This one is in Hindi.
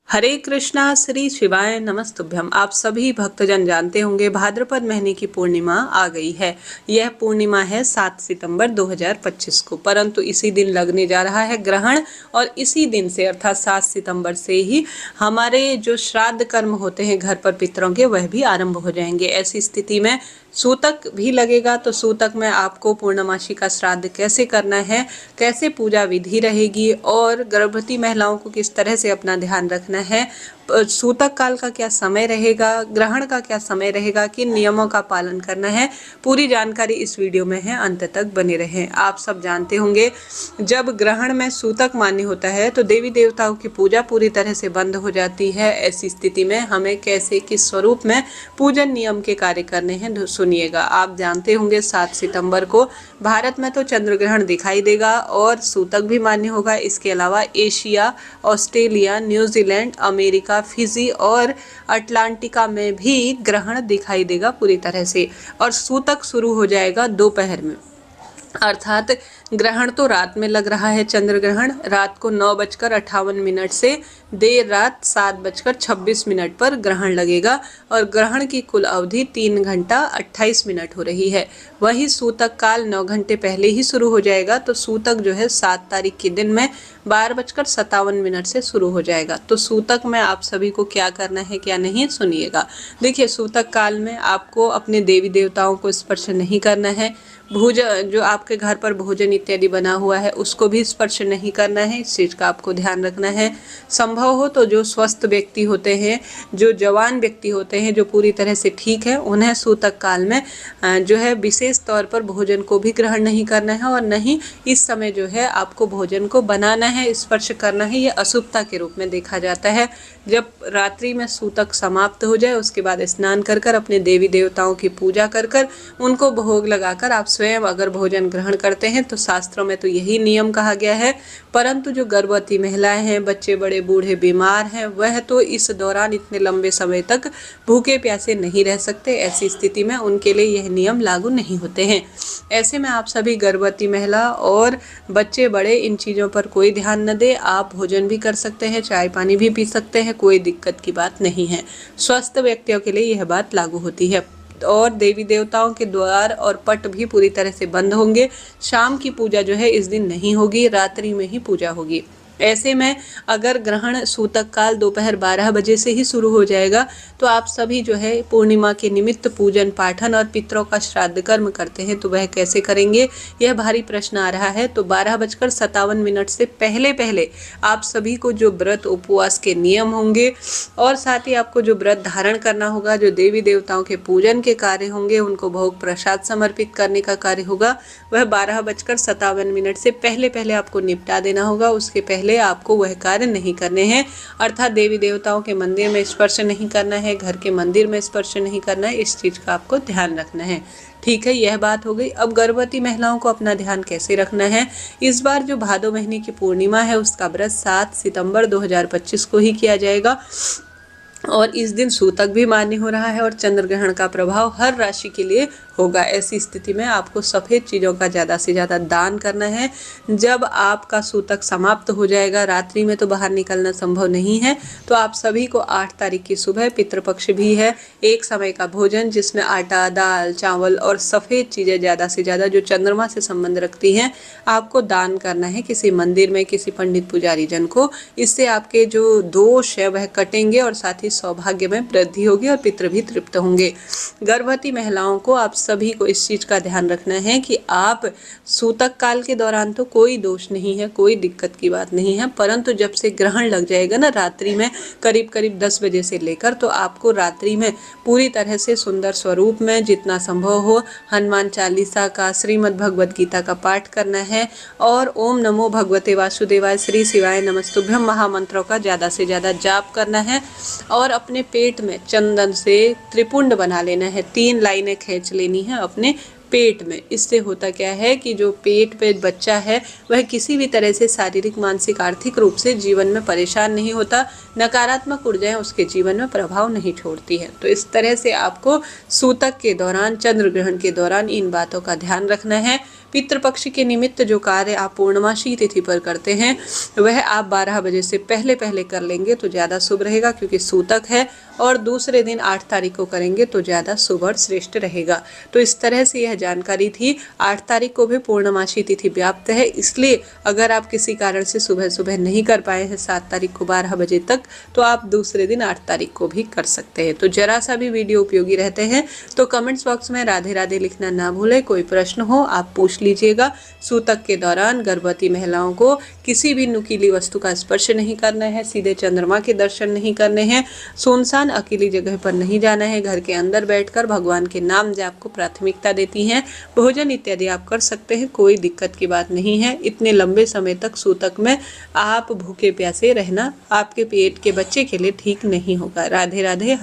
हरे कृष्णा श्री शिवाय नमस्तुभ्यम। आप सभी भक्तजन जानते होंगे भाद्रपद महीने की पूर्णिमा आ गई है। यह पूर्णिमा है 7 सितंबर 2025 को, परंतु इसी दिन लगने जा रहा है ग्रहण और इसी दिन से अर्थात 7 सितंबर से ही हमारे जो श्राद्ध कर्म होते हैं घर पर पितरों के, वह भी आरंभ हो जाएंगे। ऐसी स्थिति में सूतक भी लगेगा, तो सूतक में आपको पूर्णमासी का श्राद्ध कैसे करना है, कैसे पूजा विधि रहेगी और गर्भवती महिलाओं को किस तरह से अपना ध्यान रखना है, सूतक काल का क्या समय रहेगा, ग्रहण का क्या समय रहेगा, किन नियमों का पालन करना है, पूरी जानकारी इस वीडियो में है। अंत तक बने रहें। आप सब जानते होंगे जब ग्रहण में सूतक मान्य होता है तो देवी देवताओं की पूजा पूरी तरह से बंद हो जाती है। ऐसी स्थिति में हमें कैसे किस स्वरूप में पूजन नियम के कार्य करने हैं, सुनिएगा। आप जानते होंगे 7 सितंबर को भारत में तो चंद्र ग्रहण दिखाई देगा और सूतक भी मान्य होगा। इसके अलावा Asia, Australia, New Zealand, America, Fiji और अटलांटिका में भी ग्रहण दिखाई देगा पूरी तरह से। और सूतक शुरू हो जाएगा दोपहर में, अर्थात ग्रहण तो रात में लग रहा है। चंद्र ग्रहण रात को 9:58 से देर रात 7:26 पर ग्रहण लगेगा और ग्रहण की कुल अवधि 3 घंटा 28 मिनट हो रही है। वही सूतक काल 9 घंटे पहले ही शुरू हो जाएगा। तो सूतक जो है 7 तारीख के दिन में 12:57 से शुरू हो जाएगा। तो सूतक में आप सभी को क्या करना है क्या नहीं, सुनिएगा। देखिए, सूतक काल में आपको अपने देवी देवताओं को स्पर्श नहीं करना है। भोजन जो आपके घर पर भोजन इत्यादि बना हुआ है उसको भी स्पर्श नहीं करना है। इस चीज़ का आपको ध्यान रखना है। संभव हो तो जो स्वस्थ व्यक्ति होते हैं, जो जवान व्यक्ति होते हैं, जो पूरी तरह से ठीक है, उन्हें सूतक काल में जो है विशेष तौर पर भोजन को भी ग्रहण नहीं करना है और नहीं इस समय जो है आपको भोजन को बनाना है, स्पर्श करना है। ये अशुभता के रूप में देखा जाता है। जब रात्रि में सूतक समाप्त हो जाए उसके बाद स्नान कर कर अपने देवी देवताओं की पूजा कर कर उनको भोग लगाकर आप स्वयं अगर भोजन ग्रहण करते हैं तो शास्त्रों में तो यही नियम कहा गया है। परंतु जो गर्भवती महिलाएं हैं, बच्चे बड़े बूढ़े बीमार हैं, वह तो इस दौरान इतने लंबे समय तक भूखे प्यासे नहीं रह सकते। ऐसी स्थिति में उनके लिए यह नियम लागू नहीं होते हैं। ऐसे में आप सभी गर्भवती महिला और बच्चे बड़े इन चीज़ों पर कोई ध्यान न दे। आप भोजन भी कर सकते हैं, चाय पानी भी पी सकते हैं, कोई दिक्कत की बात नहीं है। स्वस्थ व्यक्तियों के लिए यह बात लागू होती है। और देवी देवताओं के द्वार और पट भी पूरी तरह से बंद होंगे। शाम की पूजा जो है इस दिन नहीं होगी, रात्रि में ही पूजा होगी। ऐसे में अगर ग्रहण सूतक काल दोपहर 12 बजे से ही शुरू हो जाएगा तो आप सभी जो है पूर्णिमा के निमित्त पूजन पाठन और पितरों का श्राद्ध कर्म करते हैं, तो वह कैसे करेंगे, यह भारी प्रश्न आ रहा है। तो 12:57 से पहले पहले आप सभी को जो व्रत उपवास के नियम होंगे और साथ ही आपको जो व्रत धारण करना होगा, जो देवी देवताओं के पूजन के कार्य होंगे, उनको भोग प्रसाद समर्पित करने का कार्य होगा, वह 12:57 से पहले पहले आपको निपटा देना होगा। उसके पहले आपको वह कार्य नहीं करने हैं, अर्थात देवी देवताओं के मंदिर में स्पर्श नहीं करना है, घर के मंदिर में स्पर्श नहीं करना है। इस चीज का आपको ध्यान रखना है। ठीक है, यह बात हो गई। अब गर्भवती महिलाओं को अपना ध्यान कैसे रखना है। इस बार जो भादो महीने की पूर्णिमा है उसका व्रत 7 सितंबर 2025 को ही किया जाएगा और इस दिन सूतक भी मान्य हो रहा है और चंद्र ग्रहण का प्रभाव हर राशि के लिए होगा। ऐसी स्थिति में आपको सफ़ेद चीज़ों का ज़्यादा से ज़्यादा दान करना है। जब आपका सूतक समाप्त हो जाएगा, रात्रि में तो बाहर निकलना संभव नहीं है, तो आप सभी को 8 तारीख की सुबह पितृपक्ष भी है, एक समय का भोजन जिसमें आटा, दाल, चावल और सफ़ेद चीज़ें ज़्यादा से ज़्यादा जो चंद्रमा से संबंध रखती हैं आपको दान करना है किसी मंदिर में, किसी पंडित पुजारी जन को। इससे आपके जो दोष है वह कटेंगे और साथ ही सौभाग्य में वृद्धि होगी और पितृ भी तृप्त होंगे। गर्भवती महिलाओं को आप सभी को इस चीज़ का ध्यान रखना है कि आप सूतक काल के दौरान तो कोई दोष नहीं है, कोई दिक्कत की बात नहीं है, परंतु जब से ग्रहण लग जाएगा ना रात्रि में करीब करीब 10 बजे से लेकर, तो आपको रात्रि में पूरी तरह से सुंदर स्वरूप में जितना संभव हो हनुमान चालीसा का, श्रीमद् भगवद गीता का पाठ करना है और ओम नमो भगवते वासुदेवाय श्री शिवाय नमस्तुभ्यम महामंत्रों का ज़्यादा से ज़्यादा जाप करना है और अपने पेट में चंदन से त्रिपुंड बना लेना है। 3 लाइनें खींच लेनी है अपने पेट में। इससे होता क्या है कि जो पेट पे बच्चा है वह किसी भी तरह से शारीरिक, मानसिक, आर्थिक रूप से जीवन में परेशान नहीं होता, नकारात्मक ऊर्जाएं उसके जीवन में प्रभाव नहीं छोड़ती है। तो इस तरह से आपको सूतक के दौरान, चंद्र ग्रहण के दौरान इन बातों का ध्यान रखना है। पितृपक्ष के निमित्त जो कार्य आप पूर्णमासी तिथि पर करते हैं वह आप 12 बजे से पहले पहले कर लेंगे तो ज़्यादा शुभ रहेगा, क्योंकि सूतक है, और दूसरे दिन 8 तारीख को करेंगे तो ज़्यादा शुभ और श्रेष्ठ रहेगा। तो इस तरह से यह जानकारी थी। 8 तारीख को भी पूर्णमासी तिथि व्याप्त है, इसलिए अगर आप किसी कारण से सुबह सुबह नहीं कर पाए हैं 7 तारीख को 12 बजे तक, तो आप दूसरे दिन 8 तारीख को भी कर सकते हैं। तो जरा सा भी वीडियो उपयोगी रहते हैं तो कमेंट्स बॉक्स में राधे राधे लिखना ना भूलें। कोई प्रश्न हो आप पूछ लीजिएगा। सूतक के दौरान गर्भवती महिलाओं को किसी भी नुकीली वस्तु का स्पर्श नहीं करना है, सीधे चंद्रमा के दर्शन नहीं करने हैं, सुनसान अकेली जगह पर नहीं जाना है, घर के अंदर बैठकर भगवान के नाम जाप को प्राथमिकता देती हैं। भोजन इत्यादि आप कर सकते हैं, कोई दिक्कत की बात नहीं है। इतने लंबे समय तक सूतक में आप भूखे प्यासे रहना आपके पेट के बच्चे के लिए ठीक नहीं होगा। राधे राधे।